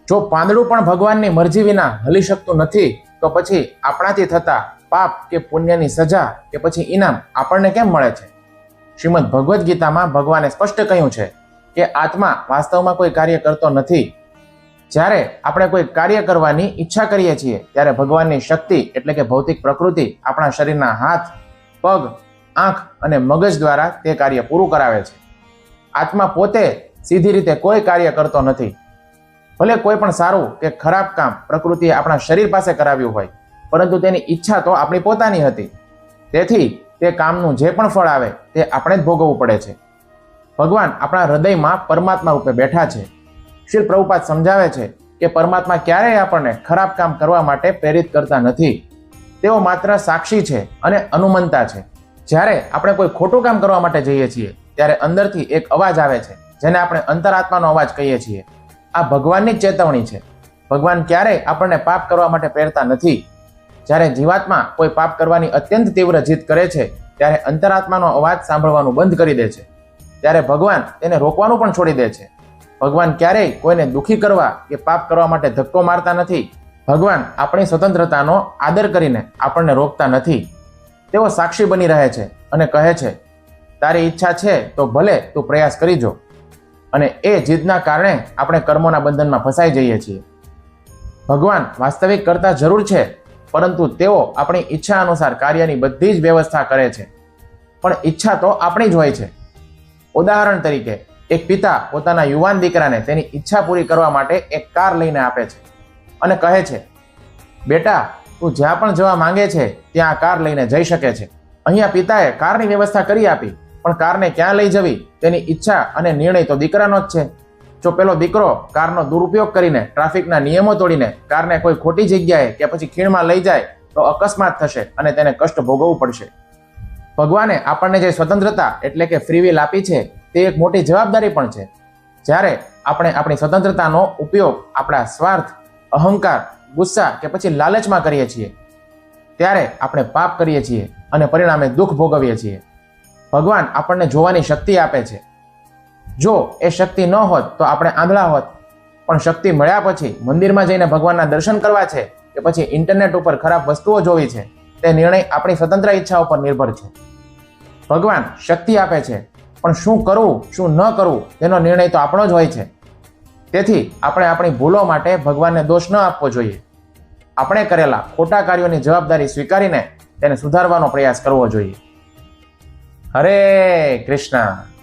જો પાંદડું પણ ભગવાનની મરજી વિના હલી શકતું નથી, તો પછી આપણાથી થતા પાપ કે પુણ્યની સજા કે પછી ઇનામ આપણને કેમ મળે છે? શ્રીમદ ભગવદ્ ગીતામાં ભગવાને સ્પષ્ટ કહ્યું છે કે આત્મા વાસ્તવમાં કોઈ કાર્ય કરતો નથી. જ્યારે આપણે કોઈ કાર્ય કરવાની ઈચ્છા કરીએ છીએ ત્યારે ભગવાનની શક્તિ એટલે કે ભૌતિક પ્રકૃતિ આપણા શરીરના હાથ, પગ, આંખ અને મગજ દ્વારા તે કાર્ય પૂરું કરાવે છે. આત્મા પોતે સીધી રીતે કોઈ કાર્ય કરતો નથી. ભલે કોઈ પણ સારું કે ખરાબ કામ પ્રકૃતિએ આપણા શરીર પાસે કરાવ્યું હોય, પરંતુ તેની ઈચ્છા તો આપણી પોતાની હતી. તેથી તે કામનું જે પણ ફળ આવે તે આપણે જ ભોગવવું પડે છે. ભગવાન આપણા હૃદયમાં પરમાત્મા રૂપે બેઠા છે. શ્રીલ પ્રભુપાદ સમજાવે છે કે પરમાત્મા ક્યારેય આપણને ખરાબ કામ કરવા માટે પ્રેરિત કરતા નથી. તેઓ માત્ર સાક્ષી છે અને અનુમંતા છે. જ્યારે આપણે કોઈ ખોટું કામ કરવા માટે જઈએ છીએ ત્યારે અંદરથી એક અવાજ આવે છે, જેને આપણે અંતરાત્માનો અવાજ કહીએ છીએ. આ ભગવાનની જ ચેતવણી છે. ભગવાન ક્યારેય આપણને પાપ કરવા માટે પ્રેરતા નથી. જ્યારે જીવાત્મા કોઈ પાપ કરવાની અત્યંત તીવ્ર જીદ કરે છે ત્યારે અંતરાત્માનો અવાજ સાંભળવાનું બંધ કરી દે છે. ત્યારે ભગવાન તેને રોકવાનું પણ છોડી દે છે. ભગવાન ક્યારેય કોઈને દુઃખી કરવા કે પાપ કરવા માટે ધક્કો મારતા નથી. ભગવાન આપણી સ્વતંત્રતાનો આદર કરીને આપણને રોકતા નથી. તેઓ સાક્ષી બની રહે છે અને કહે છે, તારી ઈચ્છા છે તો ભલે તું પ્રયાસ કરી જો. અને એ જીદના કારણે આપણે કર્મોના બંધનમાં ફસાઈ જઈએ છીએ. ભગવાન વાસ્તવિક કરતા જરૂર છે, પરંતુ તેઓ આપણી ઈચ્છા અનુસાર કાર્યની બધી જ વ્યવસ્થા કરે છે. પણ ઈચ્છા તો આપણી જ હોય છે. ઉદાહરણ તરીકે, એક પિતા પોતાના યુવાન દીકરાને તેની ઈચ્છા પૂરી કરવા માટે એક કાર લઈને આપે છે અને કહે છે, બેટા, તું જ્યાં પણ જવા માંગે છે ત્યાં આ કાર લઈને જઈ શકે છે. અહીંયા પિતાએ કારની વ્યવસ્થા કરી આપી, પણ કારને ક્યાં લઈ જવી તેની ઈચ્છા અને નિર્ણય તો દીકરાનો જ છે. જો પેલો દીકરો કારનો દુરુપયોગ કરીને ટ્રાફિકના નિયમો તોડીને કારને કોઈ ખોટી જગ્યાએ કે પછી ખીણમાં લઈ જાય તો અકસ્માત થશે અને તેને કષ્ટ ભોગવવું પડશે. ભગવાને આપણને જે સ્વતંત્રતા એટલે કે ફ્રી વિલ આપી છે તે એક મોટી જવાબદારી પણ છે. જ્યારે આપણે આપણી સ્વતંત્રતાનો ઉપયોગ આપણા સ્વાર્થ, અહંકાર, ગુસ્સા કે પછી લાલચમાં કરીએ છીએ ત્યારે આપણે પાપ કરીએ છીએ અને પરિણામે દુઃખ ભોગવીએ છીએ. ભગવાન આપણને જોવાની શક્તિ આપે છે. જો એ શક્તિ ન હોત તો આપણે આંધળા હોત. પણ શક્તિ મળ્યા પછી મંદિરમાં જઈને ભગવાનના દર્શન કરવા છે કે પછી ઇન્ટરનેટ ઉપર ખરાબ વસ્તુઓ જોવી છે, તે નિર્ણય આપણી સ્વતંત્ર ઈચ્છા ઉપર નિર્ભર છે. ભગવાન શક્તિ આપે છે, પણ શું કરવું શું ન કરવું તેનો નિર્ણય તો આપણો જ હોય છે. તેથી આપણે આપણી ભૂલો માટે ભગવાનને દોષ ન આપવો જોઈએ. આપણે કરેલા ખોટા કાર્યોની જવાબદારી સ્વીકારીને તેને સુધારવાનો પ્રયાસ કરવો જોઈએ. હરે કૃષ્ણ.